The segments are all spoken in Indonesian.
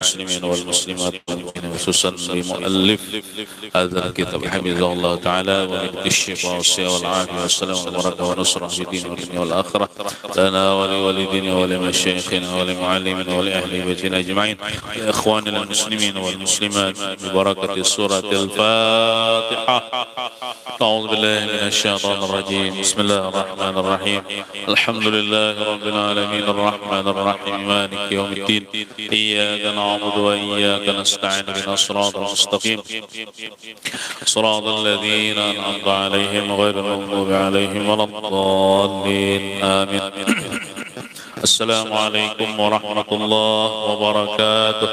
المسلمين والمسلمات خصوصا بمؤلف هذا الكتاب حفظه الله تعالى ومن الشفاء والصحة والعافية والسلام والبركة والنصرة في الدين والدنيا والآخرة لنا ولوالدينا ولمشايخنا ولمعلمنا ولأهل بيتنا أجمعين لإخواننا المسلمين والمسلمات ببركة سورة الفاتحة. أعوذ بالله من الشيطان الرجيم. بسم الله الرحمن الرحيم. الحمد لله رب العالمين الرحمن الرحيم مالك يوم الدين إياك نعبد وإياك نستعين اهدنا الصراط المستقيم صراط الذين أنعمت عليهم غير المغضوب عليهم ولا الضالين آمين. السلام عليكم ورحمة الله وبركاته.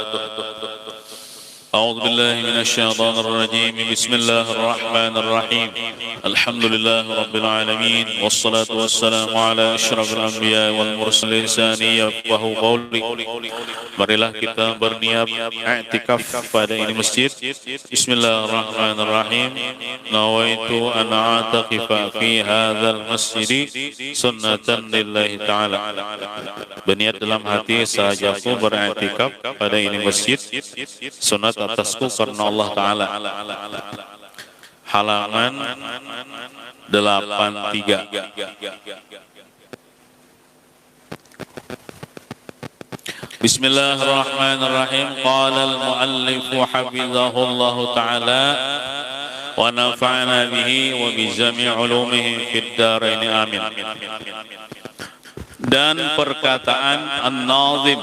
أعوذ بالله من الشيطان الرجيم. بسم الله الرحمن الرحيم. الحمد لله رب العالمين والصلاة والسلام على أشرف الأنبياء والمرسلين. Lisani yafqahu qawli. Marilah kita berniat i'tikaf pada ini masjid. Bismillahirrahmanirrahim. Nawaitu an a'takifa fi hadzal masjid sunnatan lillahi ta'ala. Berniat dalam hati sahajaku beriktikaf pada ini masjid sunat atasku karena Allah Ta'ala. Halaman 83. Bismillahirrahmanirrahim. Qala al-muallif hafizahullah ta'ala wa nafa'ana bihi wa bi jami' ulumihi fid darain amin. Dan perkataan An-Nazim.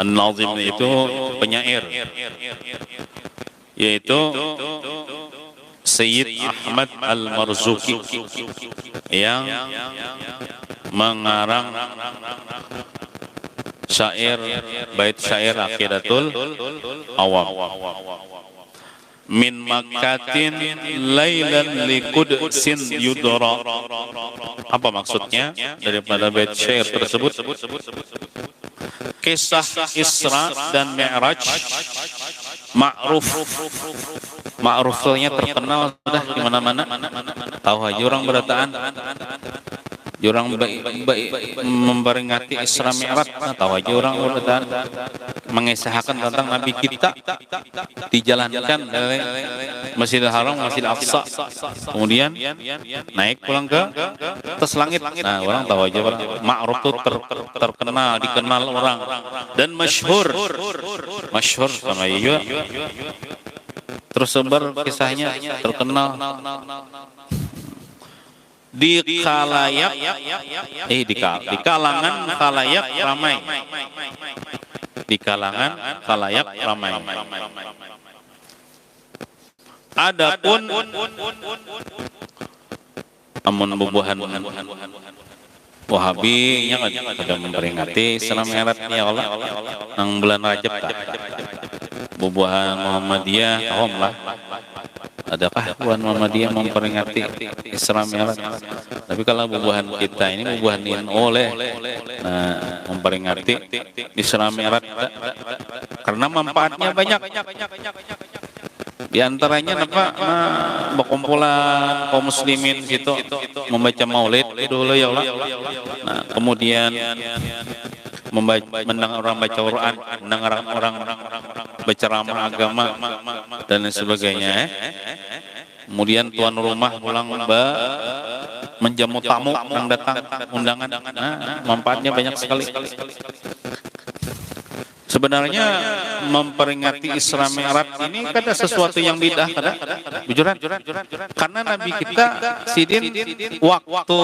An-Nazim itu penyair, yaitu Sayyid Ahmad Al-Marzuki yang mengarang syair, bait syair Aqidatul Awam. Min makatin lailan liqudsin yudra. Apa maksudnya daripada bait syair tersebut? Kisah Isra dan Mi'raj ma'ruf. Ma'rufnya terkenal sudah di mana-mana. Tahu aja orang berataan. Orang memperingati Isra Mi'raj, tahu aja orang berataan mengisahkan tentang Nabi kita dijalankan dari Masjidil Haram, Masjidil Aqsa, kemudian naik pulang ke atas langit. Nah, orang tahu aja, orang ma'ruf itu terkenal, dikenal orang dan masyhur sama juga. Terus sebar kisahnya terkenal di khalayak, di kalangan khalayak ramai. Di kalangan khalayak ramai. Adapun amun bubuhan Wahabi nya kada memperingati Isra Mi'raj ya Allah nang bulan Rajab tah. Bubuhan Muhammadiyah tahom lah. Adakah bubuhan Muhammadiyah memperingati Isra Mi'raj? Tapi kalau bubuhan kita ini bubuhan oleh memperingati Isra Mi'raj karena manfaatnya banyak. Di antaranya berkumpulan kaum muslimin gitu membaca maulid dulu ya Allah. Nah, kemudian mendengar orang baca Quran, mendengar orang berceramah agama dan sebagainya. Kemudian tuan rumah pulang menjamu tamu yang datang undangan. Nah, manfaatnya banyak sekali. Sebenarnya memperingati Isra Mi'raj ini kada sesuatu yang bid'ah, kada bujuran. Karena Nabi kita sidin waktu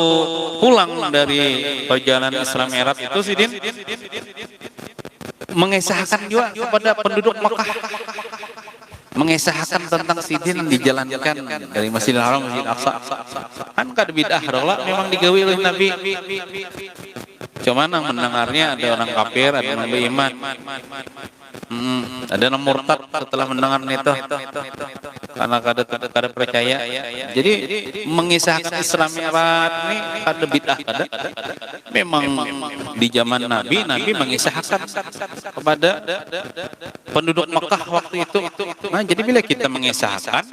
pulang dari perjalanan Isra Mi'raj itu sidin mengisahkan juga kepada penduduk Makkah, mengisahkan tentang sidin dijalankan dari Masjidil Haram, Masjidil Aqsa. Kan kada bid'ah, memang digawe oleh Nabi. Cuman yang mendengarnya ada orang kafir, ada orang beriman, ada yang murtad setelah mendengar itu karena kada percaya. Jadi mengisahkan Isra Mi'raj ini kada bid'ah, kada. Memang di zaman Nabi mengisahkan kepada penduduk Makkah waktu itu. Nah, jadi bila kita mengisahkan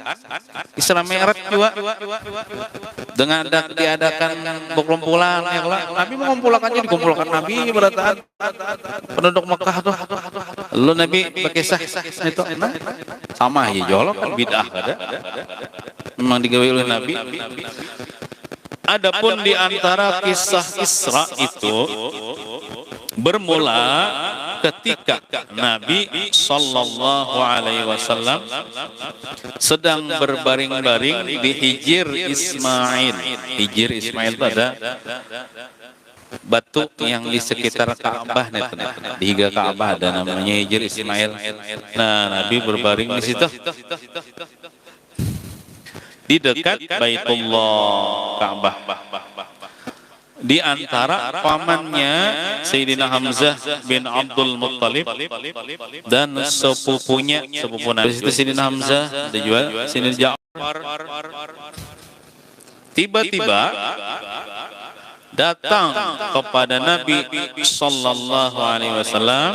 Isra Mi'raj juga dengan diadakan berkumpulan, ya Allah, Nabi mengumpulkannya di kumpulkan Nabi berataan penduduk Mekah tuh. Lu Nabi berkisah itu, nah, sama aja jolok kan bid'ah ada. Memang digawe oleh Nabi. Adapun di antara kisah Isra itu bermula ketika Nabi Sallallahu Alaihi Wasallam sedang berbaring-baring di Hijir Ismail. Hijir Ismail itu ada batu yang di sekitar Ka'bah, di higa Ka'bah ada namanya Hijir Ismail. Nah, Nabi berbaring di situ, di dekat Baitullah Ka'bah. Di antara pamannya Sayyidina Hamzah bin Abdul Muttalib dan sepupunya, sepupu Nabi itu Sayyidina Hamzah dan juga Sayyidina Ja'far. Tiba-tiba datang kepada Nabi Sallallahu Alaihi Wasallam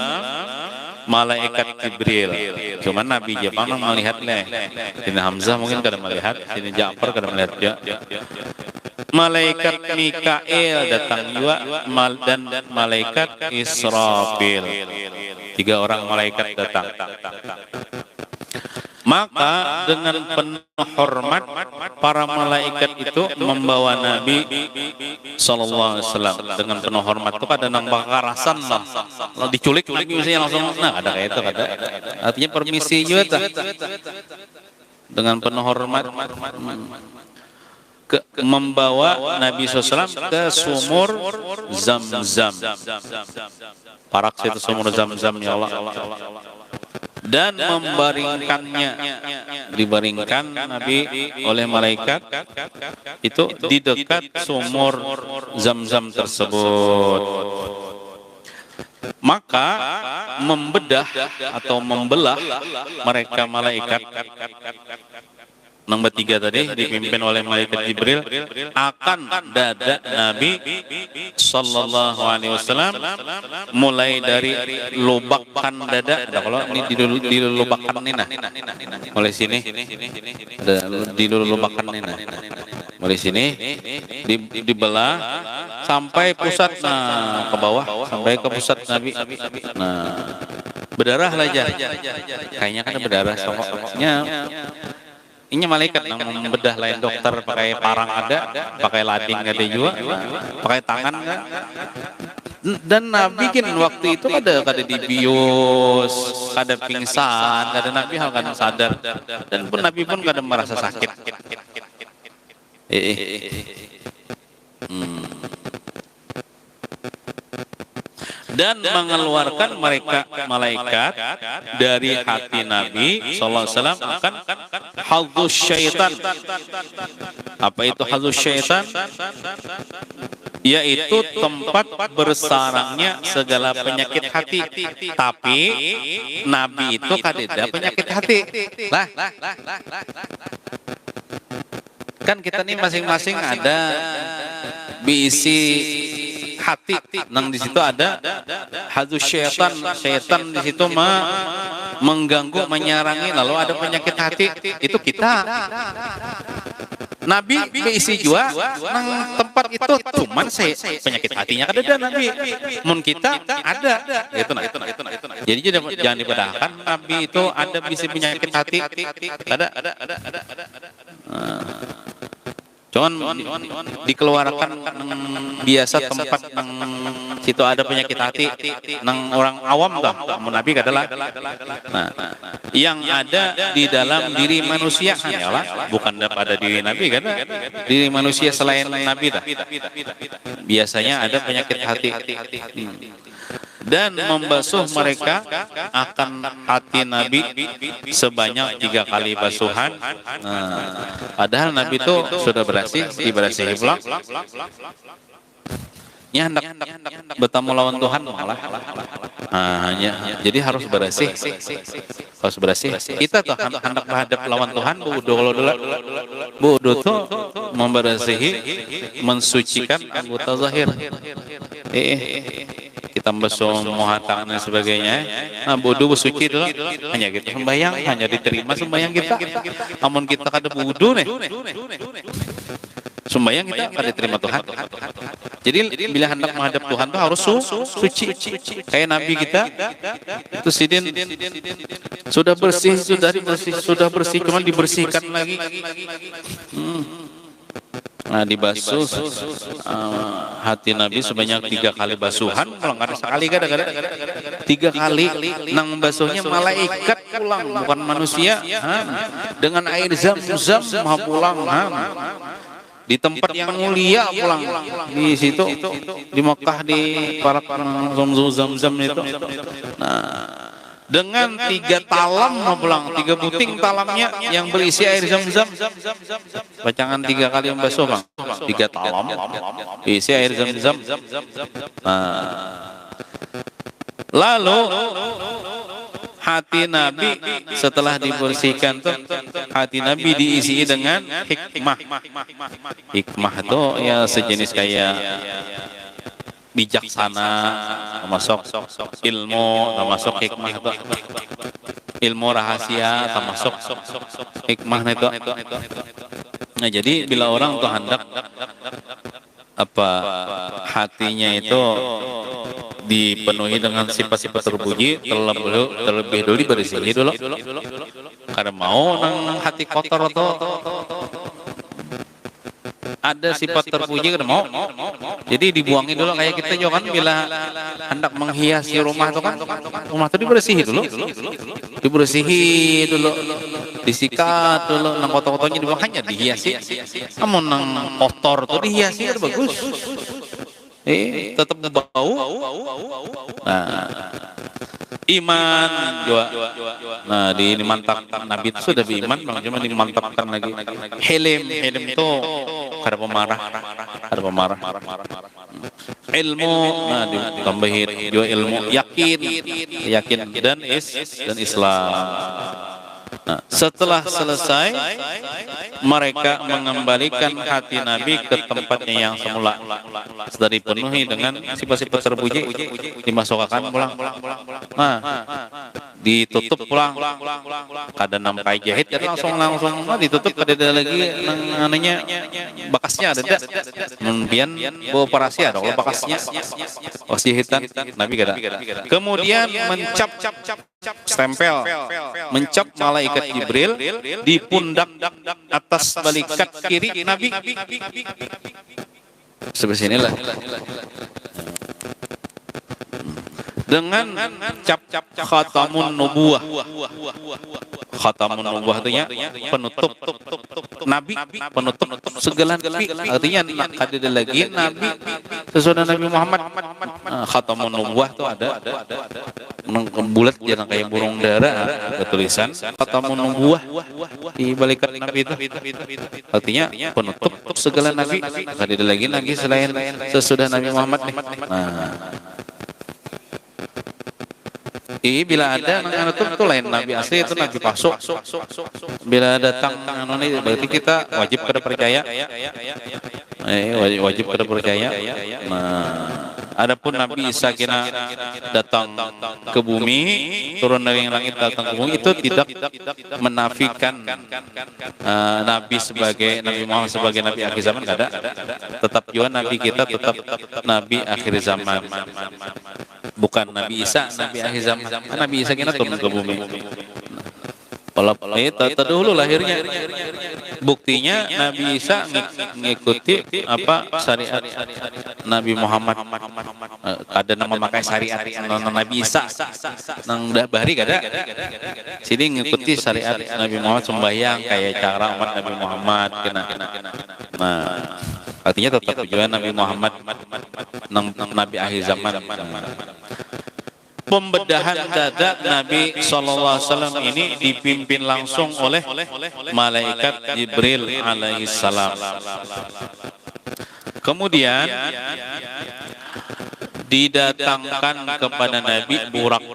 malaikat Jibril. Cuman Nabi Jepang melihatnya. Sayyidina Hamzah mungkin kada melihat, Sayyidina Ja'far kada melihat dia. Malaikat Mikail datang juga dan malaikat Israfil. 3 orang malaikat datang. Maka dengan penuh hormat para malaikat itu membawa Nabi Sallallahu Alaihi Wasallam dengan penuh hormat itu kada nambah karasan lah. Kalau diculik misalnya langsung, nah ada kayak itu kada. Artinya permisi juga dengan penuh hormat. Membawa Nabi SAW ke sumur Zam-Zam. Parak situ sumur Zam-Zam, ya Allah. Dan membaringkannya, dibaringkan Nabi oleh malaikat itu di dekat sumur Zam-Zam tersebut. Maka membedah atau membelah mereka malaikat nomor 3 tadi dipimpin oleh malaikat Jibril akan dada Nabi Sallallahu Alaihi Wasallam, mulai dari lubakan dada. Ada kalau ini dilubakan nih nah, mulai sini ada dilubakan nih nah, mulai sini dibelah sampai pusat, nah ke bawah sampai ke pusat Nabi. Nah berdarah aja, kayaknya kan berdarah sokoknya. Ini malaikat yang membedah, lain dokter pakai parang ada, pakai lading ada juga, pakai tangan kan. Dan Nabi kan waktu itu kada dibius, kada pingsan, kada Nabi hal kada sadar, dan pun Nabi pun kada merasa sakit. Dan mengeluarkan mereka malaikat dari hati Nabi Sallallahu Alaihi Wasallam akan hadzus syaitan. Apa itu hadzus syaitan? Yaitu tempat bersarangnya segala penyakit hati. Tapi Nabi itu kada penyakit hati. Lah, kan kita nih masing-masing ada bisi hati, nang di situ ada hadzus syaitan. Syaitan di situ mengganggu, menyarangi, lalu ada penyakit hati, itu kita. Nabi beisi juga nang tempat itu, cuman penyakit hatinya ada Nabi. Mun kita ada, gitu nah. Jadi jangan dibedahkan, Nabi itu ada bisi penyakit hati, ada. Cuman dikeluarkan biasa tempat nang situ ada penyakit hati nang orang awam dah, Nabi kadalah. Nah, yang ada di dalam diri manusia hanyalah bukan pada diri Nabi kan, diri manusia selain Nabi dah. Biasanya ada penyakit hati. Dan membasuh mereka akan hati Nabi sebanyak 3 kali basuhan. Nah, padahal Nabi itu sudah diberasihi pula. Nya hendak bertemu lawan Tuhan malah. Jadi harus bersih. Kita tuh hendak menghadap lawan Tuhan, wudu tuh membersihi, mensucikan anggota zahir. Kita basuh muka tangan dan sebagainya. Nah, wudu bersuci dulu. Hanya kita sembahyang, hanya diterima sembahyang kita. Namun kita kada wudu nih. Sembahyang kita akan diterima Tuhan. Jadi bila hendak menghadap Tuhan tuh harus suci. Kayak Nabi kita itu sidin sudah bersih, sudah bersih, cuman dibersihkan lagi. Nah, dibasuh hati Nabi sebanyak 3 kali basuhan, pulang sekali kadang-kadang 3 kali. Nang membasuhnya malaikat pulang, bukan manusia. Dengan air zam-zam pulang. Di tempat yang mulia pulang, di situ di Mekah di para zam-zam itu. Nah, dengan 3 talam pulang, 3 buting talamnya yang berisi air zam-zam. Bacangan 3 kali membasuh bang, 3 talam berisi air zam-zam. Nah, lalu hati Nabi setelah dibersihkan tuh, hati Nabi diisi dengan hikmah. Hikmah itu ya sejenis kayak bijaksana, termasuk ilmu, termasuk hikmah itu. Ilmu rahasia termasuk hikmah itu. Nah, jadi bila orang tuh hendak hatinya itu dipenuhi dengan sifat-sifat terpuji, terlebih dulu dibersih dulu. Karena mau nang hati kotor atau ada sifat terpuji kan mau. Jadi dibuangi dulu, kayak kita juga kan bila hendak menghiasi rumah itu kan, rumah itu dibersihi dulu. Disikat dulu, nang kotor-kotornya dibuang, hanya dihiasi. Namun nang kotor tuh dihiasi itu bagus. Tetap bau. Nah, iman juga. Nah, dimantapkan Nabi itu sudah beriman, cuma dimantapkan lagi. Hilm itu kada pemarah. Ilmu, nah ditambahin juga ilmu, yakin dan Islam. Nah, setelah selesai, mereka mengembalikan hati Nabi ke tempatnya yang semula. Sudah dipenuhi dengan sifat-sifat terpuji, dimasukkan pulang. Nah, ditutup pulang. Kada nampai jahit, jadi langsung ditutup. Kada ada lagi anehnya bakasnya ada. Kemudian beroperasi ada kalau bakasnya, bekas jahitan Nabi kada. Kemudian mencap stempel, mencap malaikat Jibril di pundak atas balikat kiri Nabi. Sebelah sinilah. Dengan cap khatamun nubuwah. Khatamun nubuwah artinya penutup Nabi, penutup segala Nabi. Artinya ada lagi Nabi sesudah Nabi Muhammad. Khatamun nubuwah itu ada bulat jangan kayak burung dara, ada tulisan khatamun nubuwah di balikat Nabi itu. Artinya penutup segala Nabi. Ada lagi Nabi selain sesudah Nabi Muhammad nih. Bila ada nang itu lain Nabi asli, itu Nabi palsu. Bila datang ini berarti kita wajib kada percaya. Wajib kada percaya. Adapun Nabi Isa kena datang ke bumi, turun dari langit datang ke bumi, itu tidak menafikan Nabi sebagai Nabi Muhammad sebagai Nabi akhir zaman, kada. Tetap juga Nabi kita tetap Nabi akhir zaman. Bukan Nabi Isa, Nabi akhir zaman. Nabi Isa kena turun ke bumi. Terdahulu lahirnya. Buktinya Nabi Isa mengikuti syariat Nabi Muhammad. Ada nama makai syariat Nabi Isa. Nang bahari kada. Sini mengikuti syariat Nabi Muhammad, sembahyang kayak cara umat Nabi Muhammad kena. Nah, artinya tetap juga Nabi Muhammad Nabi akhir zaman. Pembedahan dada Nabi SAW ini dipimpin langsung oleh malaikat Jibril alaihissalam. Kemudian didatangkan kepada Nabi burak.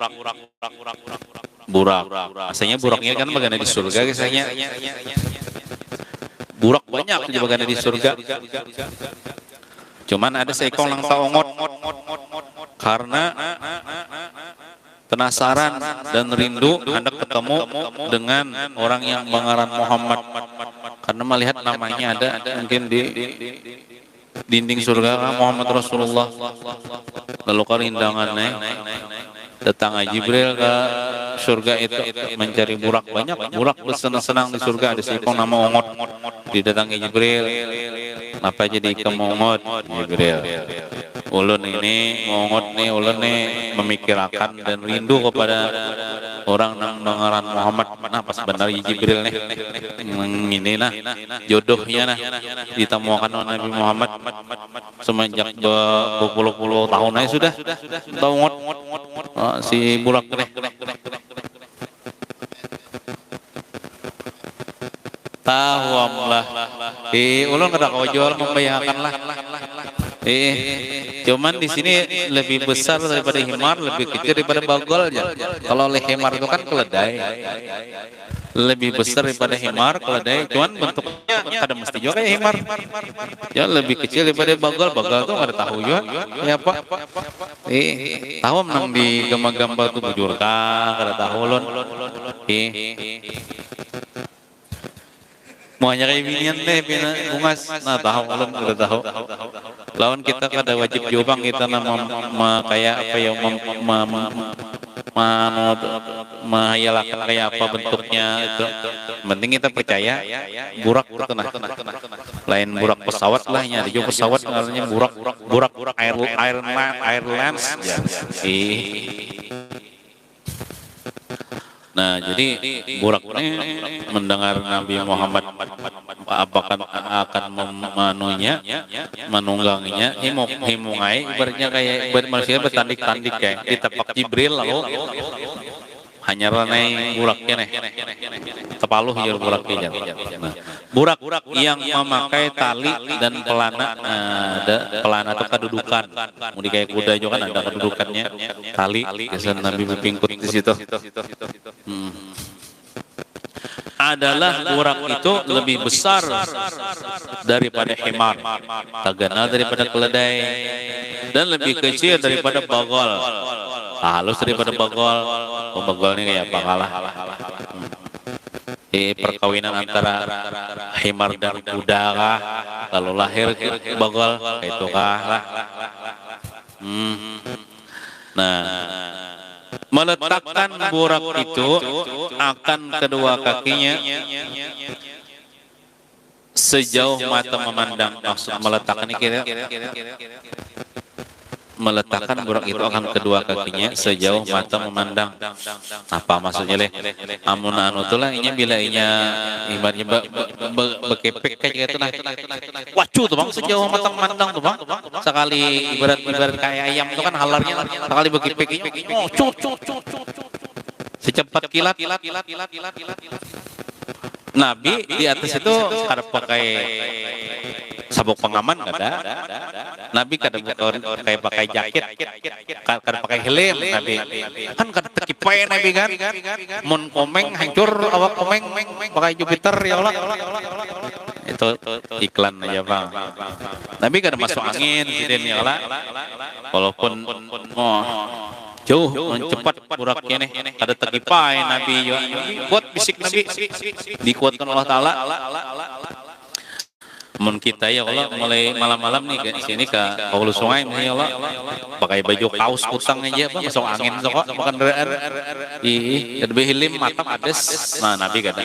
Asalnya buraknya kan bagian di surga, biasanya burak banyak di bagian di surga. Cuman ada seekor lang taongot karena penasaran dan rindu hendak ketemu dengan orang yang mengaran Muhammad. karena melihat namanya ada mungkin di dinding surga Muhammad Rasulullah. Lalu karindangannya datang Jibril ke surga itu mencari burak, banyak burak bersenang-senang di surga. Ada seekor nama Ongot, didatangi Jibril. Apa jadi ikan Ongot? Jibril, ulun ini Ongot nih, ulun nih memikirkan dan rindu kepada orang nang dengaran Muhammad. Nah pas benar Jibril nih ini nah jodohnya nah ditemukan oleh Nabi Muhammad semenjak berpuluh-puluh tahun aja sudah Ongot si burak nih. Tahu amlah. Ulun kada kau jual membayangkan lah. Cuman di sini lebih besar daripada himar, lebih kecil daripada bagol aja. Kalau oleh himar itu kan keledai. Lebih besar daripada himar, keledai. Cuman bentuknya kada mesti juga kayak himar. Ya lebih kecil daripada bagol. Bagol tuh kada tahu juga. Ya apa? Tahu menang di gambar-gambar tuh bujur kah? Kada tahu ulun. Muanya kayak binian deh, bungas. Nah tahu ulun udah tahu. Lawan kita kada wajib jubang kita nama kayak apa ya menghayalkan kayak apa bentuknya itu. Penting kita percaya burak itu nah. Lain burak pesawat lah nya, ada juga pesawat namanya burak airlines. Nah, jadi burak ini mendengar Nabi Muhammad apakah akan menungganginya, himungai, ibaratnya kayak ibarat manusia bertandik-tandik kayak ditepak Jibril lalu hanya ranai buraknya nih, tepaluh ya buraknya. Nah, burak yang memakai tali dan pelana, pelana itu kedudukan, mau kayak kuda juga kan ada kedudukannya, tali, kesan Nabi berpingkut di situ. Adalah burak itu lebih besar daripada himar, tagana daripada keledai, dan lebih kecil daripada bagol, halus daripada bagol. Bagol ini kayak apa kalah? Perkawinan antara himar dan kuda kah? Kalau lahir bagol kayak itu kah lah? Nah, meletakkan burak itu akan kedua kakinya sejauh mata memandang. Maksud meletakkan ini kira meletakkan burak itu akan kedua kakinya sejauh mata memandang. Apa maksudnya leh? Amun anu tulah inya bila inya ibaratnya bekepek kayak gitu nah. Wacu tuh bang sejauh mata memandang tuh bang. Sekali ibarat kayak ayam itu kan halarnya sekali bekepek oh cut secepat kilat. Nabi di atas itu kada pakai sabuk pengaman kada. Nabi kada kayak pakai jaket, kada pakai helm Nabi. Kan kada terkipai Nabi kan. Mun komeng hancur awak komeng pakai Jupiter ya Allah. Itu iklan aja bang. Nabi kada masuk angin siden ya Allah. Walaupun jauh cepat buraknya nih kada terkipai Nabi kuat bisik Nabi dikuatkan Allah Ta'ala. Mun kita ya Allah mulai malam-malam nih ke sini ke Hulu Sungai ya Allah pakai baju kaos kutang aja apa masuk angin sok makan deraan lebih hilim mata ades. Nah Nabi kada.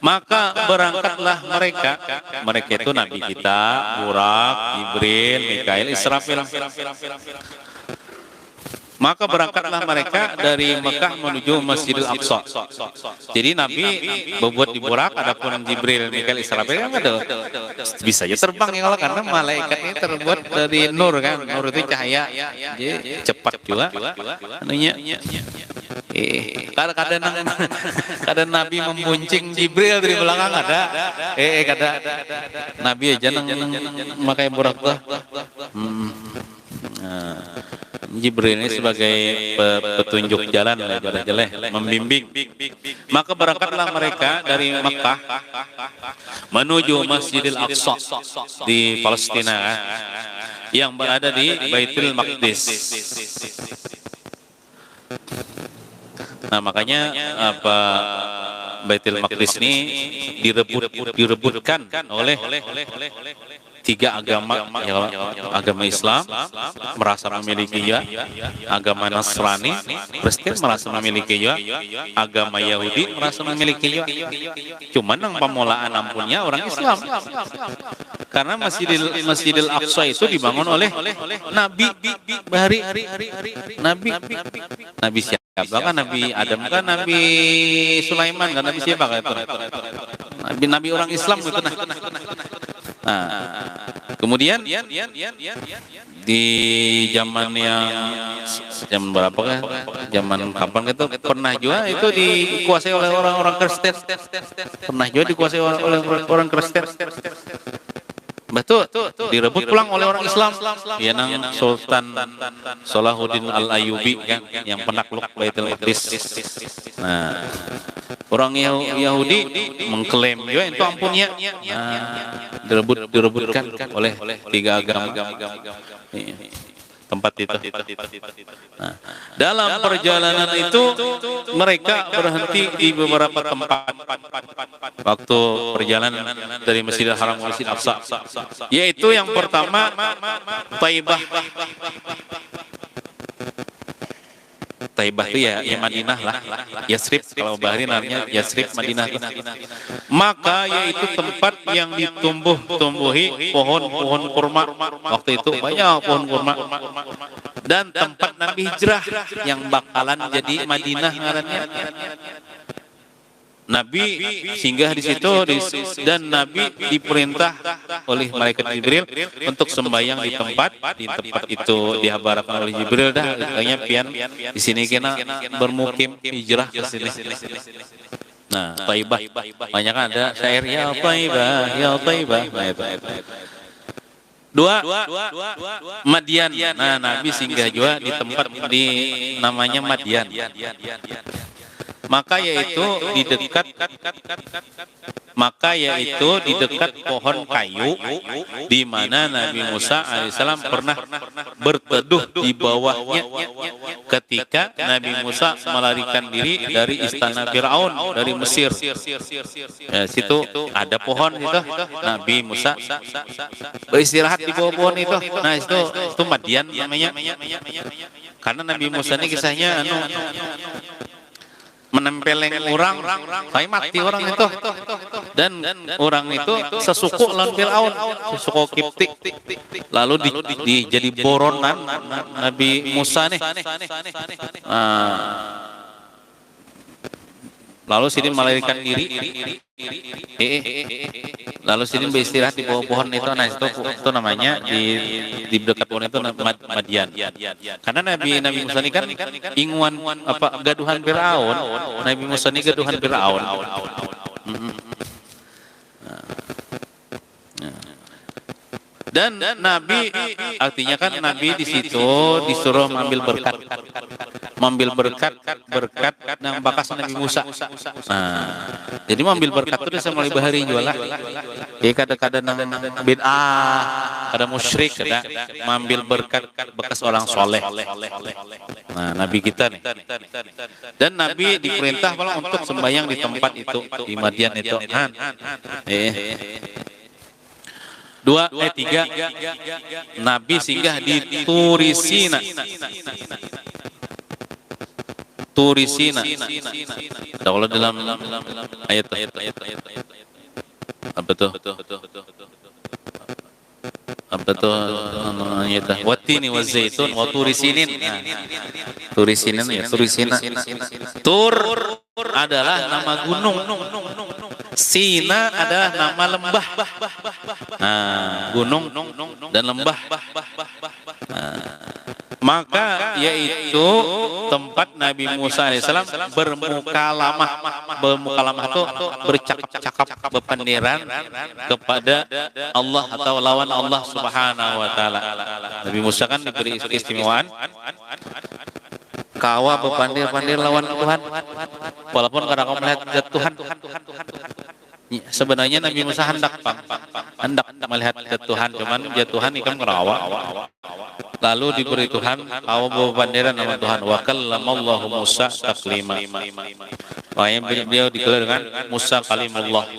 Maka berangkatlah mereka itu Nabi kita, Burak, Jibril, Mikail, Israfil. Maka berangkatlah mereka dari Mekah menuju Masjidil Aqsa. Jadi Nabi berbuat di Burak, adapun Jibril, Mikail, Israfil kan ada bisa aja terbang ya Allah karena malaikat ini terbuat dari nur kan, nur itu cahaya, jadi cepat juga. Anunya, kadang Nabi membuncing Jibril dari belakang ada, kadang Nabi aja nang makai Burak tuh. Jibril ini sebagai petunjuk jalan daripada jeleh, membimbing. Maka berangkatlah mereka dari Mekah menuju Masjidil Aqsa di Palestina yang berada di Baitul Maqdis. Nah makanya apa Baitul Maqdis ini direbutkan oleh tiga agama, ya, agama Islam merasa memilikinya, agama Nasrani Kristen merasa memilikinya, agama Yahudi merasa memilikinya. Cuman yang pemulaan ampunnya orang Islam. Karena Masjidil Aqsa itu dibangun oleh Nabi Bahari, Nabi siapa kan? Nabi Adam kan? Nabi Sulaiman kan? Nabi siapa kan itu? Nabi orang Islam gitu. Nah, kemudian di zaman yang berapa kan? Zaman kapan itu pernah juga itu dikuasai oleh orang-orang Kristen. Pernah juga dikuasai oleh orang Kristen. Betul, direbut pulang oleh orang Islam. Ya, nang Sultan Salahuddin Al-Ayyubi kan, yang penakluk Baitul Maqdis. Nah, orang Yahudi mengklaim juga itu ampunnya. Direbutkan oleh tiga agama tempat itu. Nah, dalam perjalanan itu mereka berhenti di beberapa tempat waktu perjalanan dari Masjidil Haram ke Masjidil Aqsa, yaitu yang pertama Taibah. Taibah itu ya Madinah lah, Yasrib kalau Bahari namanya Yasrib Madinah. Maka yaitu tempat yang ditumbuhi pohon kurma. Waktu itu banyak pohon kurma. Dan tempat Nabi hijrah yang bakalan jadi Madinah ngarannya. Nabi singgah di situ dan Nabi diperintah oleh malaikat Jibril untuk sembahyang di tempat itu, dihabarkan oleh Jibril dah kayaknya pian di sini kena bermukim hijrah ke sini. Nah, Taibah banyak kan ada syair ya Taibah ya Taibah. Nah, itu. Dua, Madian. Nah, Nabi singgah juga di tempat di namanya Madian. Maka yaitu di dekat pohon kayu di mana Nabi Musa alaihissalam pernah berteduh di bawahnya ketika Nabi Musa melarikan diri dari istana Firaun dari Mesir. Ya, situ ada pohon itu. Nabi Musa beristirahat di bawah pohon itu. Nah, itu Madian namanya. Karena Nabi Musa ini kisahnya menempeleng orang, saya mati orang itu, dan orang itu sesuku lawan Firaun, sesuku Kipti, lalu jadi boronan Nabi Musa nih. Lalu sini melarikan diri, lalu sini beristirahat di bawah pohon itu. Nah, itu namanya di dekat pohon itu Madian. Karena Nabi Musa ini kan inguan gaduhan Firaun. Nabi Musa ini gaduhan Firaun. Dan Nabi artinya kan Nabi di situ disuruh mengambil berkat yang bakas Nabi Musa. Nah, jadi mengambil berkat itu bisa mulai bahari jualah. Jadi kadang-kadang bid'ah, ada musyrik, ada mengambil berkat bekas orang soleh. Nah, Nabi kita nih. Dan Nabi diperintah malah untuk sembahyang di tempat itu, di Madian itu. Tiga, Nabi singgah di Turisina. Kalau dalam ayat apa tuh? Apa tuh ayat? Watini wa zaitun wa turisinin. Turisinin ya, Turisina. Tur adalah nama gunung. Sina adalah nama lembah. Nah, gunung dan lembah. Maka yaitu tempat Nabi Musa alaihissalam bermukalamah itu bercakap-cakap berpendiran kepada Allah atau lawan Allah Subhanahu wa taala. Nabi Musa kan diberi keistimewaan kawa berpandir-pandir lawan Tuhan, walaupun kadang kau melihat zat Tuhan. Sebenarnya Nabi Musa hendak melihat zat Tuhan, cuman zat Tuhan ikan ngerawa. Lalu diberi Tuhan bawa bendera nama Tuhan. Wa kallamallahu Musa taklima. Makanya beliau digelar dengan Musa kalimullah.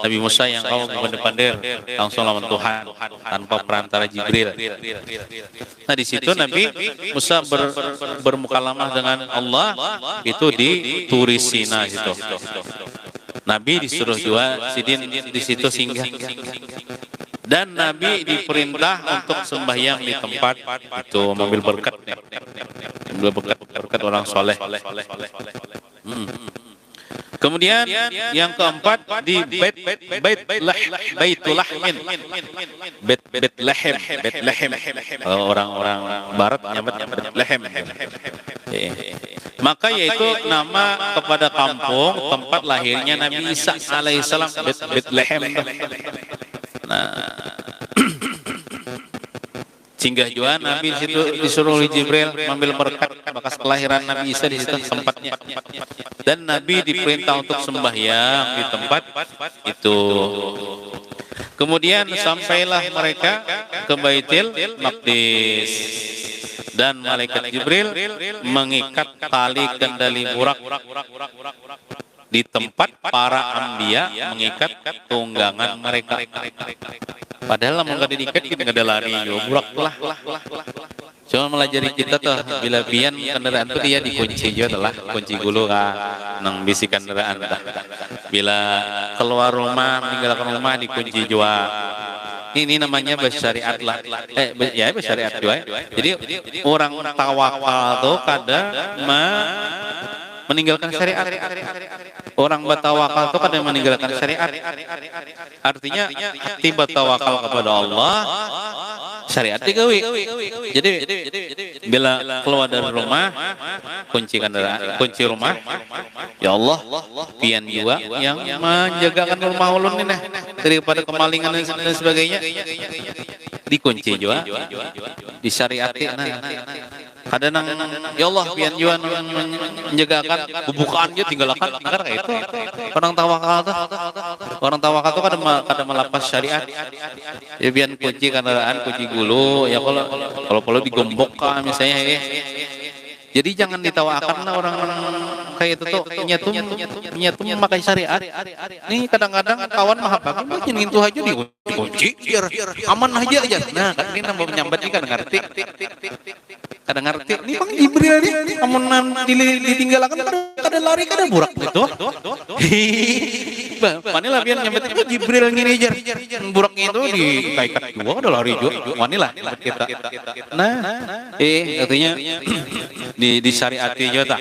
Nabi Musa yang kau benar-benar langsung lawan Tuhan tanpa perantara Jibril. Nah di situ Nabi Musa bermukalamah dengan Allah itu di Turi Sina situ. Nabi disuruh juga sidin di situ singgah. Dan Nabi diperintah untuk sembahyang di tempat itu mobil berkat, berkat orang soleh. Kemudian yang keempat di Baitul Lahmin. Bethlehem. Orang-orang barat nyebut Bethlehem. Maka yaitu nama kepada kampung tempat lahirnya Nabi Isa alaihissalam, Bethlehem. Nah, singgah juga Nabi situ disuruh oleh Jibril mengambil berkat bekas kelahiran Nabi Isa di situ tempatnya. Dan Nabi diperintah untuk sembahyang di tempat itu. Kemudian sampailah mereka ke Baitul Maqdis. Dan malaikat Jibril mengikat tali kendali burak di tempat para anbiya mengikat tunggangan mereka. Padahal mau nggak diikat kita nggak ada lari, burak lah. Cuma melajari kita tuh bila pian kendaraan itu dia dikunci juga lah, kunci gulu nang bisi kendaraan. Bila keluar rumah meninggalkan rumah dikunci juga. Ini namanya bersyariat lah. Ya bersyariat juga. Jadi orang tawakal tuh kadang meninggalkan syariat. Orang bertawakal itu kadang meninggalkan syariat. Artinya tiba tawakal kepada Allah, syariat digawi. Jadi bila keluar dari rumah, kunci kendaraan, kunci rumah, ya Allah, pian juga yang menjagakan rumah ulun ini daripada kemalingan dan sebagainya. Dikunci juga, disyariati. Kadang ya Allah pian juga menjagakan bubukaannya tinggalkan kayak itu. Orang tawakal tuh kadang melapas syariat. Ya pian kunci kendaraan, kunci gulu, ya kalau perlu digembok misalnya ya. Jadi jangan ditawakan lah orang kayak itu tuh nyetum memakai syariat. Nih kadang-kadang kawan mah apa mungkin itu aja dikunci biar aman aja. Nah, kan ini nambah menyambat nih kadang ngerti. Kadang ngerti. Nih Bang Jibril nih amun ditinggalkan kada lari kada burak gitu. Manilah biar nyambat itu Jibril ngini aja. Burak itu dikaikat juga kada lari juga. Manilah kita. Nah, artinya disyariati juga.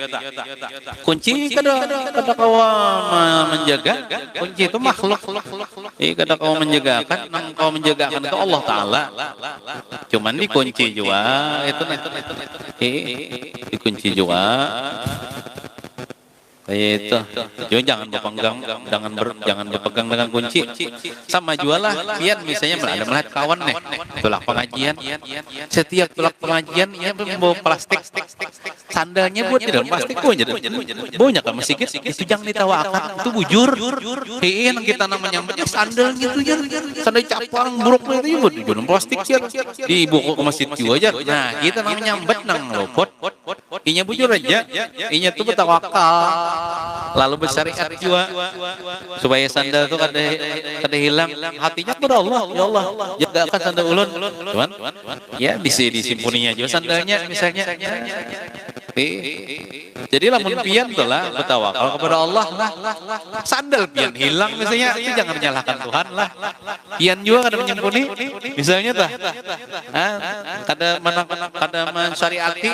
Kunci kada kawa menjaga. Kunci itu makhluk. Kada kawa menjagakan, nang kawa menjagakan itu Allah Taala. Cuman dikunci juga itu dikunci juga. Itu. Jadi jangan berpegang dengan kunci. Sama jualah pian misalnya ada melihat kawan nih tulak pengajian. Setiap tulak pengajian ia membawa plastik. Sandalnya buat di dalam plastik banyak kan sedikit. Itu jangan ditawakan. Itu bujur. Nang kita namanya sandal gitu ya. Sandal capang buruk itu buat di dalam plastik ya. Di buku ke masjid juga aja. Nah, kita namanya nyambet nang lopot. Inya bujur aja. Inya tuh bertawakal. Lalu bersyariat juga supaya sandal itu kada hilang. Hatinya kepada Allah. Ya Allah, jagakan sandal ulun. Tuan, ya disimpuninya juga sandalnya misalnya. Jadi lamun pian tuh lah bertawakal kepada Allah lah. Sandal pian hilang misalnya, itu jangan menyalahkan Tuhan lah. Pian juga kada menyempuni misalnya tah. Kada mensyariati.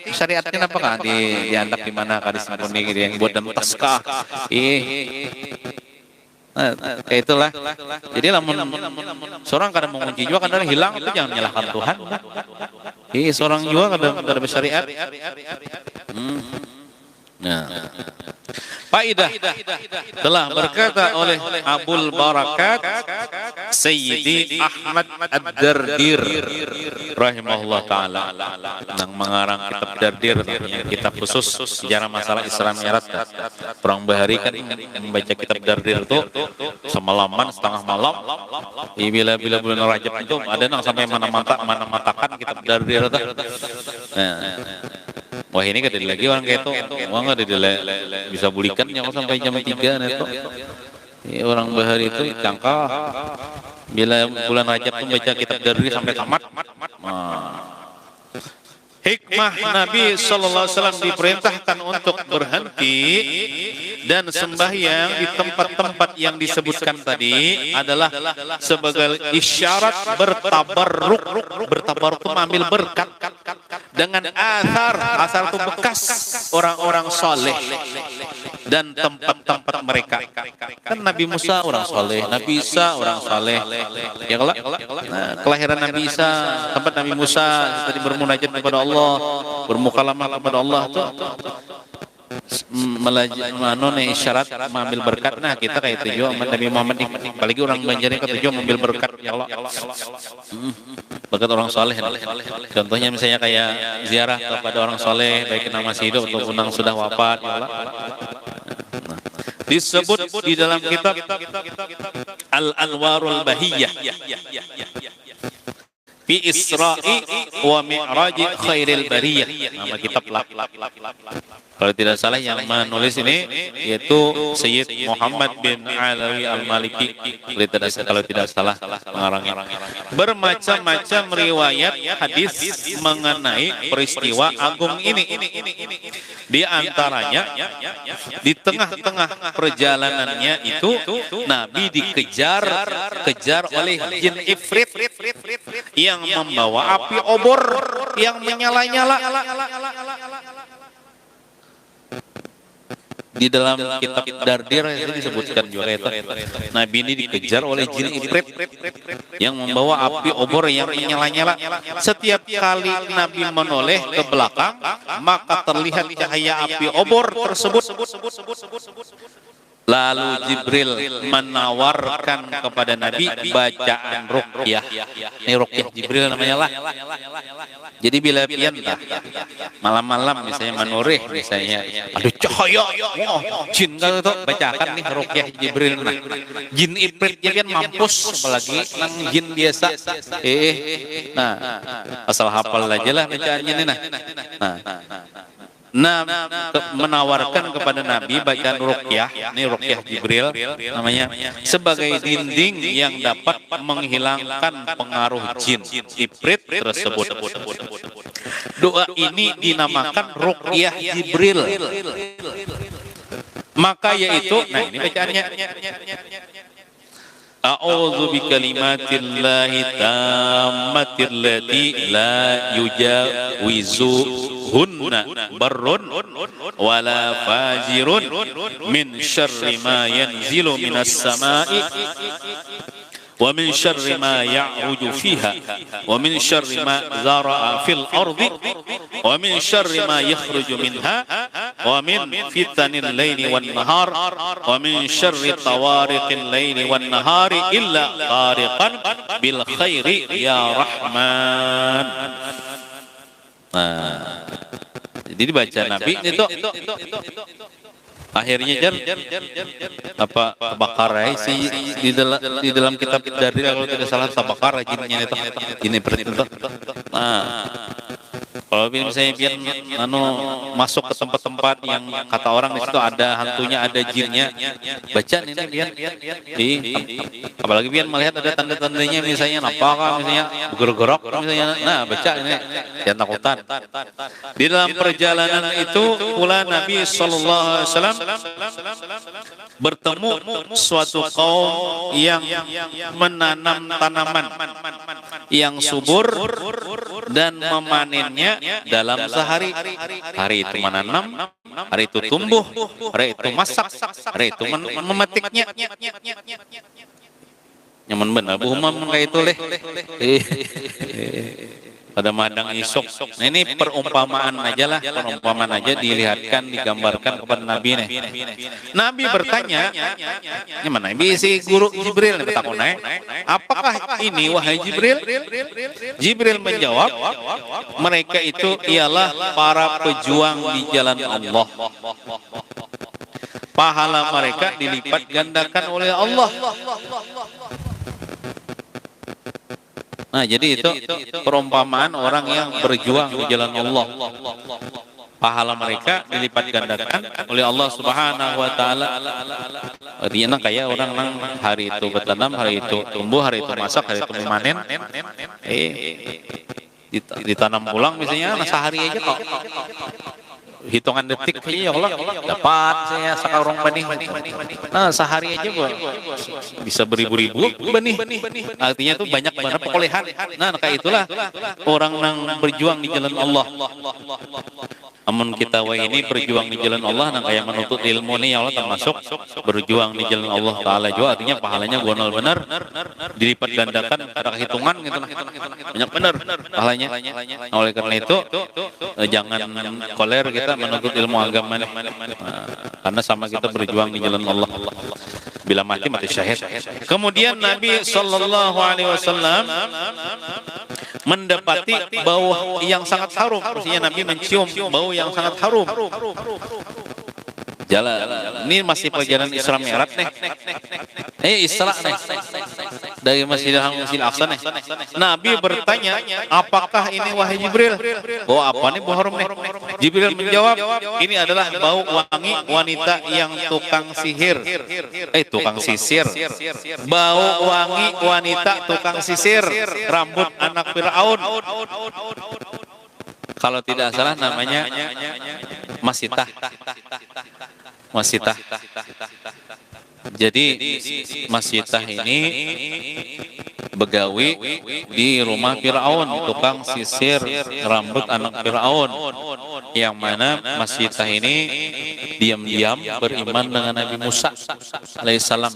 Syariatnya apa kan diandak di mana kada sempuni yang buat dan taskah. Kayak itulah. Jadi lamun seorang kadang mengunci juga kadang hilang itu jangan menyalahkan Tuhan. Seorang juga kadang bersyariat. Nah, faidah telah berkata oleh Abul Barakat Sayyidi Ahmad Ad-Dardir rahimahullah taala yang mengarang kitab Dardir, kitab khusus sejarah masalah Isra Mi'raj. Orang Bahari kan membaca kitab Dardir itu semalaman, setengah malam. Bila bulan Rajab itu ada yang sampai mana-matakan kitab Dardir itu. Nah, wah ini kan lagi orang kayak itu, wah nggak bisa bulikan yang sampai jam 3 itu. Ya, orang Bahari itu cangkah. Bila bulan Rajab itu baca kitab Dardir sampai tamat. Hikmah Nabi Sallallahu Alaihi Wasallam diperintahkan untuk berhenti dan sembahyang di tempat-tempat yang disebutkan tadi adalah sebagai isyarat bertabarruk. Bertabarruk itu mengambil berkat dengan asar itu bekas orang-orang soleh dan tempat-tempat mereka. Kan Nabi Musa orang soleh, Nabi Isa orang soleh, ya kalau kelahiran Nabi Isa, tempat Nabi Musa tadi bermunajat kepada Allah, bermukalamah kepada Allah tuh isyarat mengambil berkat. Nah kita kayak itu juga Nabi Muhammad, apalagi orang Banjar itu juga mengambil berkat ya Allah, berkat orang soleh. Contohnya misalnya kayak ziarah kepada orang soleh, baik yang masih hidup ataupun yang sudah wafat ya Allah. Disebut di dalam kitab Al-Anwarul Bahiyah fi Isra'i wa Mi'raji Khairil Bariyah, nama kitab lah. Kalau tidak salah yang menulis ini yaitu Sayyid Muhammad bin Alawi Al-Maliki, kalau tidak salah pengarangnya. Bermacam-macam riwayat hadis mengenai peristiwa agung ini. Di antaranya di tengah-tengah perjalanannya itu Nabi dikejar oleh jin ifrit yang membawa api obor yang menyala-nyala. Di dalam kitab Dardir itu disebutkan juga itu Nabi ini dikejar oleh jin ifrit yang membawa api obor yang menyala-nyala. Setiap kali Nabi menoleh ke belakang, maka terlihat cahaya api obor tersebut. Lalu Jibril menawarkan kepada Nabi bacaan ruqyah. Ini ruqyah Jibril namanya lah. Jadi bila pian malam-malam misalnya menurih, misalnya aduh cahaya jin kalau itu bacakan nih ruqyah Jibril. Nah, jin ifrit pian mampus, apalagi nang jin biasa. Nah, asal hafal aja lah bacaannya ini. Nah, menawarkan kepada Nabi bacaan ruqyah, ini ruqyah Jibril namanya, sebagai dinding yang dapat menghilangkan pengaruh jin ifrit tersebut. Doa ini dinamakan ruqyah Jibril. Maka yaitu, nah ini bacaannya. A'udzu bikalimatillahi tammatil lati la yujawizuhunna barrun wala fajirun min syarri ma yanzilu minas sama'i wa min syarri ma ya'ruju fiha wa min syarri ma zara'a fil ardi wa min syarri ma yakhruju minha wa min fitanil laili wan nahar wa min syarri tawariqil laili wan nahari illa tariqan bil khairi ya rahman. Nah, jadi dibaca Nabi itu akhirnya apa Tabaqarah sih di dalam kitab Dardir kalau tidak salah Tabaqarah jinnya itu ini seperti itu. Nah, kalau misalnya pian masuk ke tempat-tempat yang kata orang di situ ada hantunya, ada jinnya, baca ini pian apalagi pian melihat ada tanda-tandanya misalnya apakah misalnya bergerak misalnya, nah baca ini jangan takutan. Di dalam perjalanan itu pula Nabi sallallahu alaihi wasallam bertemu suatu kaum yang menanam tanaman yang subur dan memanennya dalam sehari. Hari itu menanam, hari itu tumbuh, hari itu masak, hari itu memetiknya. Nyaman benar, Bu Umam kayak itu leh. pada madang isuk. Nah, ini perumpamaan aja lah, perumpamaan aja dilihatkan, digambarkan kepada Nabi nih. Nabi bertanya, gimana? Nabi si guru Jibril bertanya, apakah ini wahai Jibril? Jibril menjawab, mereka itu ialah para pejuang di jalan Allah. Pahala mereka dilipat gandakan oleh Allah. Nah, jadi itu perumpamaan orang yang berjuang di jalan Allah. Pahala mereka dilipat gandakan oleh Allah Subhanahu wa taala. Artinya kayak orang nang hari itu bertanam, hari itu tumbuh, hari itu masak, hari itu memanen. Ditanam pulang misalnya sehari aja kok. Hitungan detik aja ya Allah dapat saya sekarang benih. Nah, sehari aja gua bisa beribu-ribu benih. Artinya tuh banyak banget perolehan. Nah, kayak itulah orang yang berjuang di jalan Allah. Amun kita ini berjuang di jalan Allah, nah kayak menuntut ilmu nih ya Allah, termasuk berjuang di jalan Allah Ta'ala juga, artinya pahalanya gonol benar, dilipat gandakan, ada hitungan gitu lah, banyak benar pahalanya. Oleh karena itu, jangan koler kita menuntut ilmu agama nih, karena sama kita berjuang di jalan Allah. Bila mati syahid. Kemudian Nabi Sallallahu Alaihi Wasallam mendapati bau yang sangat harum. Maksudnya Nabi mencium bau yang sangat harum. Jalan. Ini masih perjalanan Isra Mi'raj nih. Isra nih. Dari Masjidil Haram Masjidil Aqsa nih. Nabi bertanya, apakah ini wahai Jibril? Bau apa nih bau harum nih? Jibril menjawab, ini adalah bau wangi wanita yang tukang sihir. Tukang sisir. Bau wangi wanita tukang sisir. Rambut anak Fir'aun. Kalau tidak salah namanya Masitah. Masitah. Jadi Masitah ini begawi di rumah Fir'aun, tukang sisir rambut anak Fir'aun, yang mana Masitah ini diam-diam beriman dengan Nabi Musa alaihissalam.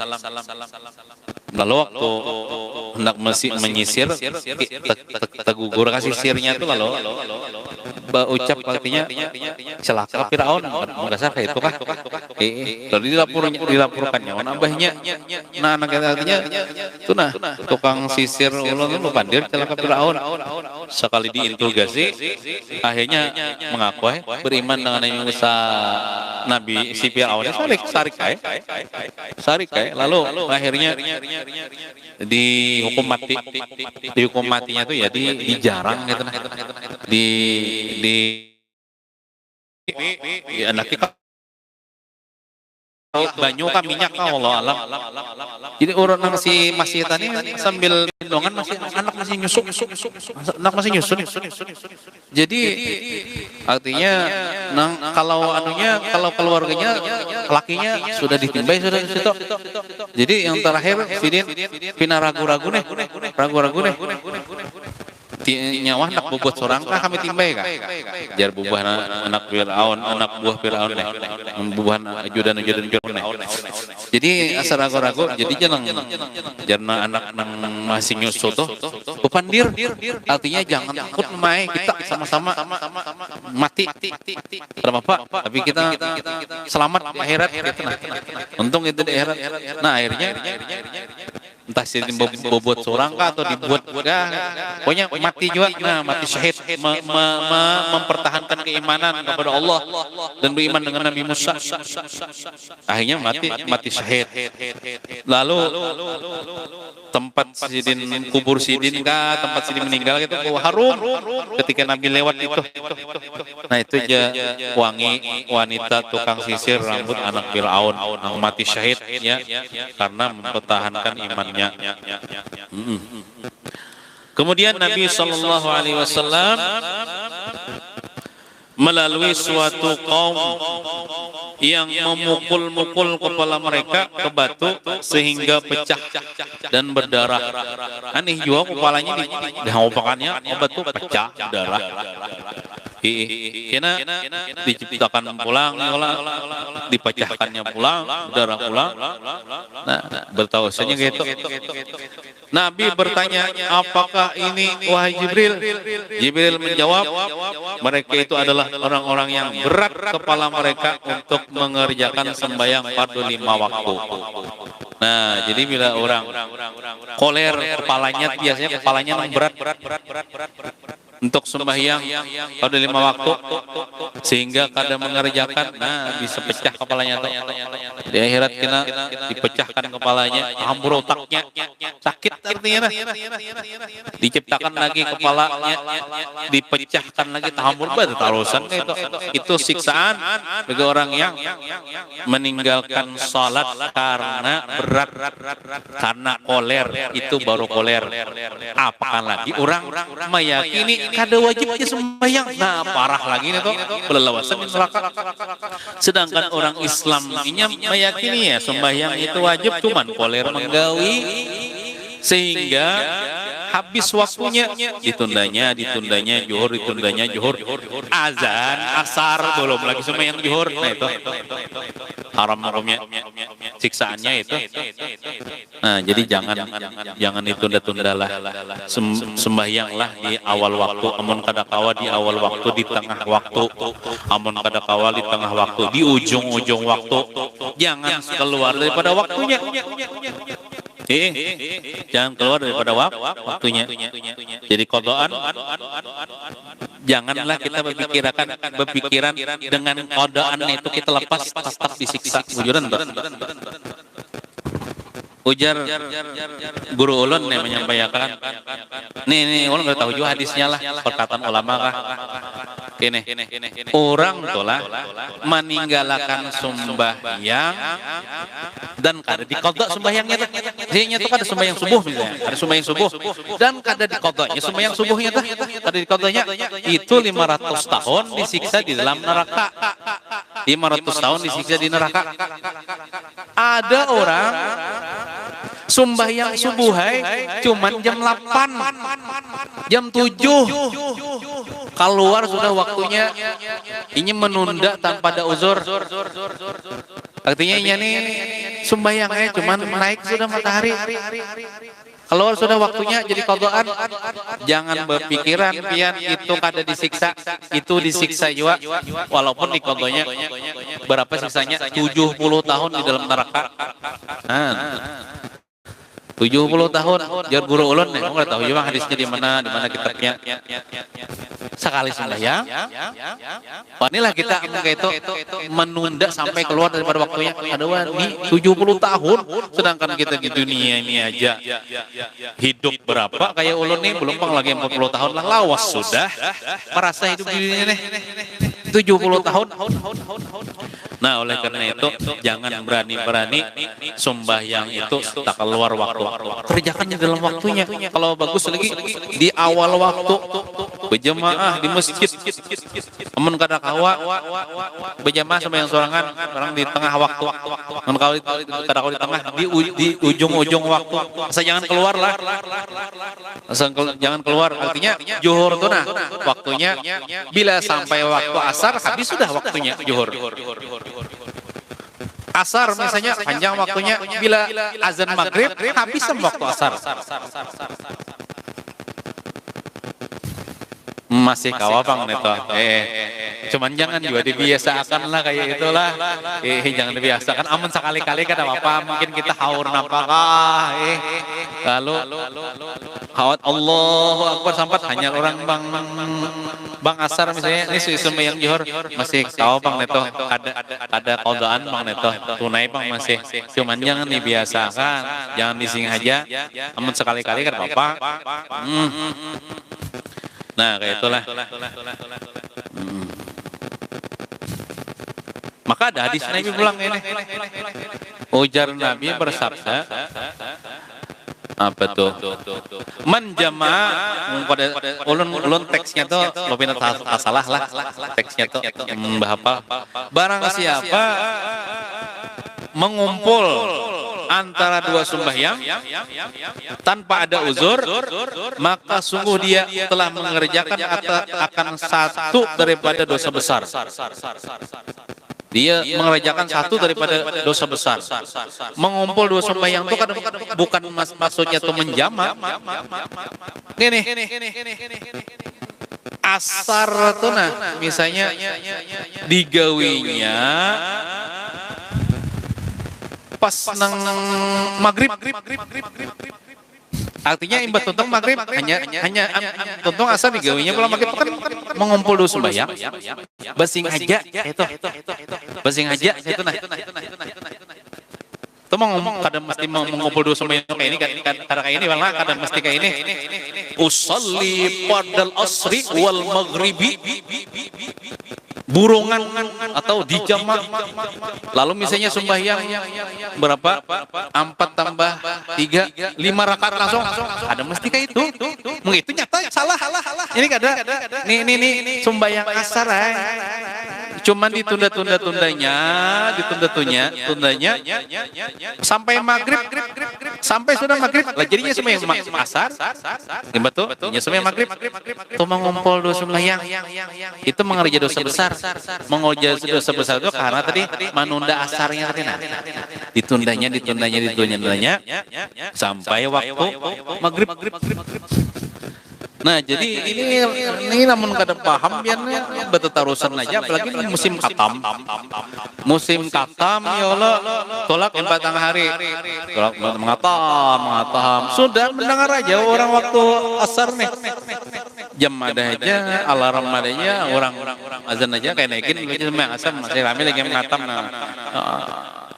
Lalu waktu hendak menyisir, tegugur kasih sisirnya itu lalu ucap artinya celaka Fir'aun, dasar kayak itu kah? Lalu dilaporkannya, abahnya, nah anak artinya itu nah tukang sisir lu pandir celaka Fir'aun. Sekali diinterogasi, akhirnya mengaku beriman dengan Nabi Musa, Nabi si Fir'aun sarik lalu akhirnya dihukum mati. Dihukum matinya tuh ya dijarang gitu, di anaknya banyu kan minyak Allah alam. Jadi orang nang si masih tadi sambil gendongan anak masih nyusu. Jadi artinya kalau keluarganya lakinya sudah ditimbai sudah di situ. Jadi yang terakhir Sidin pina ragu-ragu nih. Nyawa nak bobot sorang kah kami timbay kah? Jar buah anak buah Fir'aun nih, buah ajudan nih. Jadi asal ragu-ragu, jadi jangan anak masih nyusu tuh, bupandir. Artinya jangan takut mai, kita sama-sama mati. Kenapa Pak? Tapi kita selamat di akhirat. Untung itu di akhirat. Nah akhirnya entah si bobot seorang kah atau dibuat pokoknya mati juga, nah mati syahid, mempertahankan keimanan kepada Allah dan beriman dengan Nabi Musa. Akhirnya mati syahid. Lalu tempat Sidin, kubur Sidin kah, tempat Sidin meninggal gitu bau harum ketika Nabi lewat itu. Nah itu aja wangi wanita tukang sisir rambut anak Fir'aun yang mati syahid ya karena mempertahankan imannya. Kemudian Nabi Sallallahu Alaihi Wasallam melalui suatu kaum yang memukul-mukul kepala mereka ke batu sehingga pecah dan berdarah. Aneh juga kepalanya dihampakannya ke batu pecah darah. Kena diciptakan pulang, dipecahkannya pulang, darah pulang. Nah, bertausiahnya gitu. Nabi bertanya, apakah ini wahai Jibril? Jibril menjawab, mereka itu adalah orang-orang yang berat kepala mereka untuk mengerjakan sembahyang fardu 5 waktu. Nah, jadi bila orang koler kepalanya, biasanya kepalanya berat untuk sembahyang pada 5 waktu, sehingga kadang mengerjakan, nah bisa pecah kepalanya tuh. Di akhirat kena dipecahkan kepalanya, hambur otaknya, sakit artinya. Diciptakan lagi kepalanya, dipecahkan lagi, hambur banget tarusan itu siksaan bagi orang yang meninggalkan salat karena berat, karena koler, itu baru koler. Apakah lagi orang meyakini kada wajibnya sembahyang, nah parah lagi nih tuh, belelawasan di neraka. Sedangkan orang Islam ini meyakini ya sembahyang itu wajib, cuman koler menggawi sehingga habis waktunya, ditundanya zuhur, azan asar belum lagi sembahyang zuhur. Nah itu haram hukumnya, siksaannya itu. Nah, jadi jangan ditunda-tundalah. Sembahyanglah di awal waktu, amun kada kawa di awal waktu, di tengah waktu, amun kada kawa di tengah waktu, di ujung-ujung waktu. Jangan keluar daripada waktunya. Jangan keluar daripada waktunya. Jadi qadaan, janganlah kita berpikiran dengan qadaan itu kita lepas, tetap disiksa. Ujuran tuh. Ujar guru ulun nih menyampaikan, nih ulun udah tahu juga hadisnya lah, perkataan ulama kah. Kene, orang tolah meninggalkan sembahyang dan kada diqadha sembahyangnya tuh. Hanya tuh kada sembahyang subuh misalnya, ada sembahyang subuh dan kada diqadhanya sembahyang subuhnya tuh, kada diqadhanya, itu 500 tahun disiksa di dalam neraka. 500 tahun disiksa di neraka. Ada orang sembahyang subuhai cuman jam 8, jam 7 keluar sudah waktunya, ini menunda tanpa ada uzur. Artinya ini sembahyangnya cuman naik sudah matahari, keluar sudah waktunya, jadi qadaan. Jangan berpikiran pian itu kada disiksa, itu disiksa juga walaupun di qadanya berapa siksanya, 70 tahun di dalam neraka. 70 tahun, jar guru ulun nih, enggak tahu juga hadisnya di mana kitabnya. Sekali sembahyang, inilah kita itu menunda sampai keluar daripada waktunya. Ada wani 70 tahun, sedangkan kita di dunia ini aja hidup berapa? Kayak ulun nih belum lagi 40 tahun lah, lawas sudah merasa hidup di dunia nih 70 tahun. Nah, oleh karena itu jangan berani-berani sembahyang itu tak keluar waktu. Kerjakan di dalam waktunya. Kalau bagus lagi di awal waktu, berjamaah di masjid. Amun kada kawa berjamaah sembahyang sorangan, orang di tengah waktu. Amun kada kawa di tengah, di ujung-ujung waktu. Asal jangan keluar lah. Asal jangan keluar, artinya zuhur tuh nah waktunya bila sampai waktu asar habis sudah waktunya zuhur. Asar misalnya panjang waktunya, bila azan maghrib habis waktu asar. Masih kawapang neto. Cuman jangan juga dibiasakan lah kayak itulah. Jangan dibiasakan. Amun sekali-kali kan apa? Mungkin kita haur napakah. Lalu hawat Allahu Akbar sampai hanya orang bang asar misalnya, ini sembahyang zuhur masih kawapang neto. Ada qadaan bang neto. Tunai bang masih. Cuman jangan dibiasakan. Jangan dising aja. Amun sekali-kali kan apa? Nah, kayak itulah. Maka ada hadis Nabi bilang ini. Ujar Nabi bersabda, apa tuh? Menjama' pada ulun teksnya tuh lebih salah lah teksnya tuh bahapa barang siapa mengumpul antara dua sembahyang tanpa ada uzur, maka sungguh dia telah mengerjakan akan satu daripada dosa besar. Dia mengerjakan satu daripada dosa besar. Mengumpul dua sembahyang itu kadang bukan maksudnya itu menjamak. Gini, asar tuh nah, misalnya digawinya pas nang maghrib. Artinya imbat tuntung maghrib hanya tuntung asar digawinya kalau maghrib kan mengumpul dua sembahyang. Basing aja itu. Basing aja itu nah. Itu kadang mesti mengumpul dua sembahyang kayak ini kayak ini malah kadang mesti kayak ini. Usalli padal asri wal maghribi. Burungan atau dijamak. Lalu misalnya sembahyang berapa? 4 tambah 3, 5 rakaat langsung. Ada mesti kayak itu. Itu nyata salah. Ini kada. Nih sembahyang asar cuman ditunda-tundanya sampai maghrib, sampai sudah maghrib lah jadinya sembahyang asar. Betul? Ya sembahyang maghrib. Itu mengumpul dua sembahyang. Itu mengerja dosa besar. Mengerja dosa besar itu karena tadi menunda asarnya tadi nah. Ditundanya sampai waktu maghrib. Nah, jadi ini namun kada paham biarnya betetarusan aja apalagi ini musim katam. Musim katam ya Allah tolak 4 hari. Tolak mengatam. Sudah mendengar aja orang waktu asar nih. Jam ada aja, alarm ada aja, orang azan aja kayak naikin sembahyang asar masih rame lagi mengatam nah.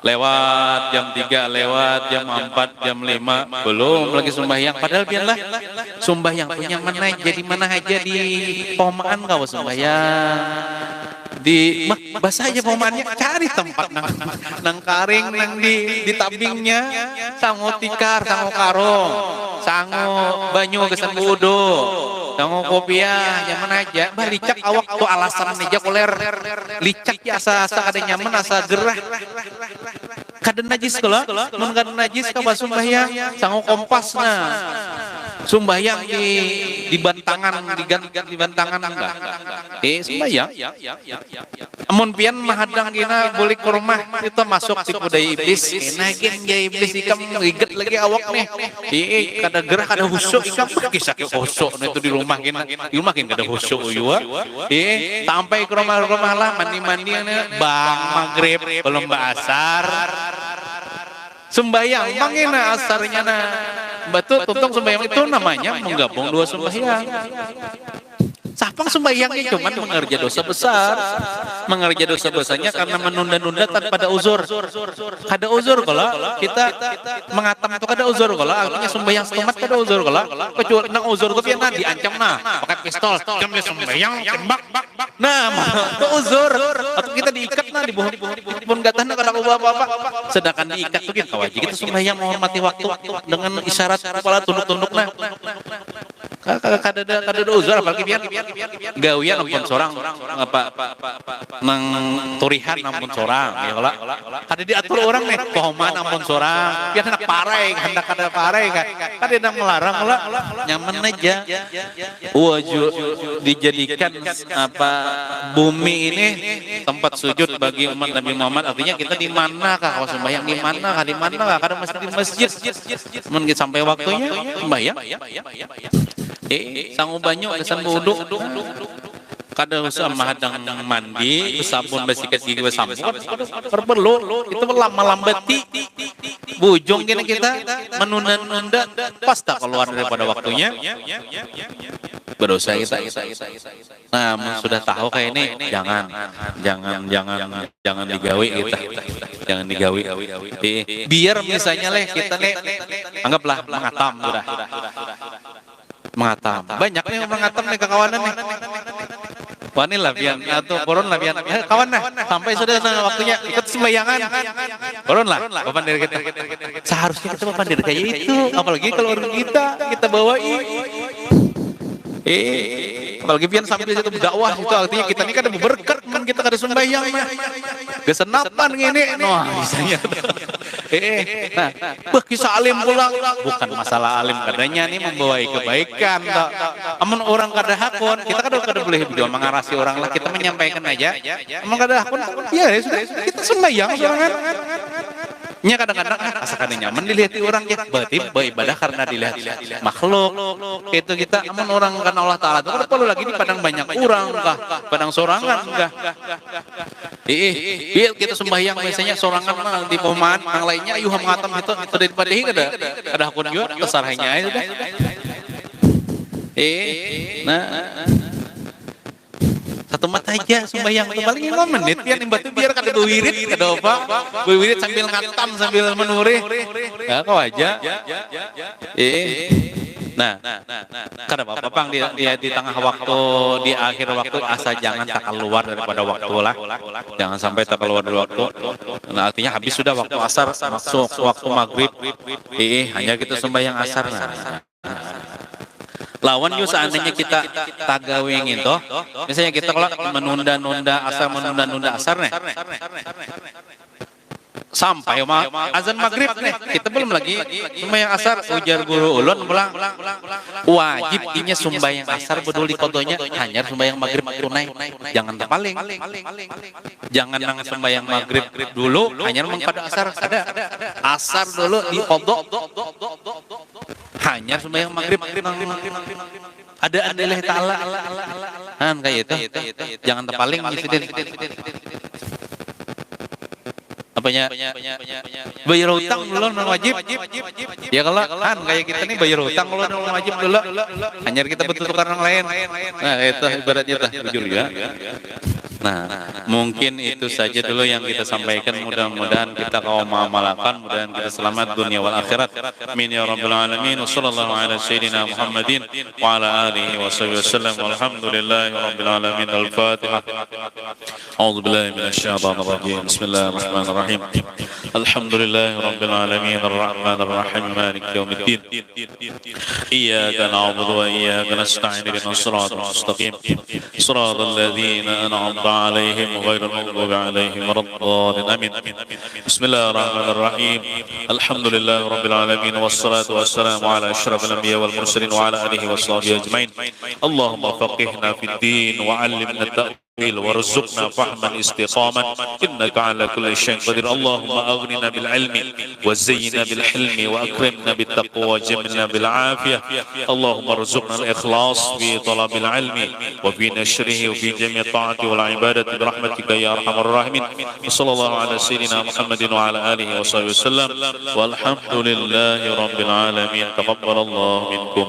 Lewat jam 3, lewat jam 4, jam 5 belum lagi sembahyang. Padahal biarlah sembahyang punya mana jadi mana aja di pomaan kau sembahyang di basah aja pomaannya cari tempat nang karing nang di tabingnya sango tikar sango karong sango banyu gesan wudu sango kopiah nyaman aja bah licak awak tuh alasan aja koler licak ya asa kada nyaman asa gerah kada najis kalau mun kada najis ka sembahyang sango kompas nah sembahyang di bantangan di bantangan enggak sembahyang amun pian mahadang kina boleh ke rumah itu masuk si budaya iblis enakin ya iblis ikam ngiget lagi awak nih kada gerah kada husuk ikam kisah husuk itu di rumah kina kada husuk uyua sampai ke rumah lah mandi bang maghrib belum asar sembahyang mangina asarnya nah betul tuntung sembahyang itu namanya menggabung dua sembahyang. Sapang sembahyangnya cuman mengerja dosa besar. Mengerja dosa besarnya karena menunda-nunda tanpa ada uzur. Kada uzur kalau kita mengatam itu kada uzur kalau artinya sembahyang setengah kada uzur kalau kecuali nang uzur itu pian diancam nah pakai pistol jam dia sembahyang tembak. Nah, itu uzur atau kita diikat nah di pun gatahna kada apa-apa. Sedangkan diikat itu kita wajib kita sembahyang menghormati waktu dengan isyarat kepala tunduk-tunduk nah. Kada ada uzur apalagi biar gawian ampun sorang apa nang turihan ampun sorang ya lah kada diatur orang nih pohoman ampun sorang biar hendak parai hendak kada parai kan kada hendak melarang lah nyaman aja wajib dijadikan apa bumi ini tempat sujud bagi umat Nabi Muhammad artinya kita di manakah kalau sembahyang di manakah kada mesti di masjid sampai waktunya sembahyang sangu banyu kesan wudu kada usah mahadang mandi sabun basikat gigi sampo perlu itu lama-lambati bujung gini kita menunda-nunda pas tak keluar daripada waktunya berdosa kita. Nah, sudah tahu kayak ini jangan digawi kita. Jangan digawi. Biar misalnya kita anggaplah mengatam sudah. Mengatam. Banyak nih mengatam nih kekawanan nih. Wani lah biar atau koron lah biar kawan lah sampai sudah waktunya ikut sembayangan. Koron lah papan diri kita. Seharusnya kita papan diri kayak itu, apalagi kalau orang kita bawain. Apalagi pian sambil itu dakwah itu artinya kita ini kan ada berkat kan kita kada sembahyang mah. Kesenapan ngene. Noh, misalnya Nah, kisah alim pula bukan masalah alim kadanya nih membawa kebaikan tak. Amun orang kada hakun, kita kada boleh juga mengarasi orang lah, kita menyampaikan aja. Amun kada hakun, ya sudah kita sembahyang sorangan. Nya kadang-kadang asalkan nyaman dilihat orang ya, berarti beribadah karena dilihat makhluk. Itu kita amun orang karena Allah Taala itu kada perlu lagi di padang banyak orang kah, padang sorangan kah. Biar kita sembahyang biasanya sorangan mah di perumahan, yang lainnya ayuh mengatam itu daripada kada hakun juga kesarahnya itu dah. Nah, satu mata aja sembahyang paling 5 menit ya nimbatu biar kada wirid kada apa wirid sambil ngatam sambil menuri ya kau aja nah kada apa-apa Bang di tengah waktu di akhir waktu asa jangan tak keluar daripada waktu lah, jangan sampai tak keluar dari waktu. Nah artinya habis sudah waktu asar masuk waktu maghrib hanya kita sembahyang asar. Lawan yuk seandainya kita tagawingin toh, misalnya kita kalau menunda-nunda asar nih, sampai azan maghrib nih, kita belum lagi sembahyang asar, ujar guru ulun pulang, wajib inya sembahyang asar bedul di kodonya, hanya sembahyang maghrib tunai, jangan terpaling, jangan nang sembahyang maghrib dulu, hanya mengpada asar dulu di kodok. Hanya sembahyang maghrib ada adalah ta'ala kan kayak itu jangan terpaling apanya bayar hutang dulu non wajib ya kalau kan kayak kita nih bayar hutang dulu non wajib dulu hanya kita bertukar orang lain. Nah itu ibaratnya jujur ya. Nah, mungkin itu saja dulu yang kita sampaikan. Mudah-mudahan kita kaum mengamalkan, mudah-mudahan kita selamat dunia wal akhirat. Amin ya rabbal alamin. Wassallallahu ala sayyidina Muhammadin wa ala alihi washabihi wasallam. Walhamdulillahi rabbil alamin. Al-Fatihah. A'udzu billahi minasyaitonir rajim. Bismillahirrahmanirrahim. Alhamdulillahi rabbil alamin. Ar-Rahmanir Rahim. Maliki yaumiddin. Iyyaka na'budu wa iyyaka nasta'in. Ihdinas siratal mustaqim. Shiratal ladzina an'amta عليهم غير المغضوب عليهم ولا الضالين آمين. بسم الله الرحمن الرحيم. الحمد لله رب العالمين والصلاة والسلام على أشرف الأنبياء والمرسلين وعلى آله وصحبه أجمعين. اللهم فقهنا في الدين وعلمنا التأويل وارزقنا فهما استقاما إنك على كل شيء قدير. اللهم أغننا بالعلم وزينا بالحلم وأكرمنا بالتقوى وجملنا بالعافية. اللهم ارزقنا الإخلاص في طلب العلم وفي نشره وفي جميع الطاعات والعبادة برحمتك يا أرحم الراحمين. وصلى الله على سيدنا محمد وعلى آله وصحبه وسلم والحمد لله رب العالمين. تقبل الله منكم.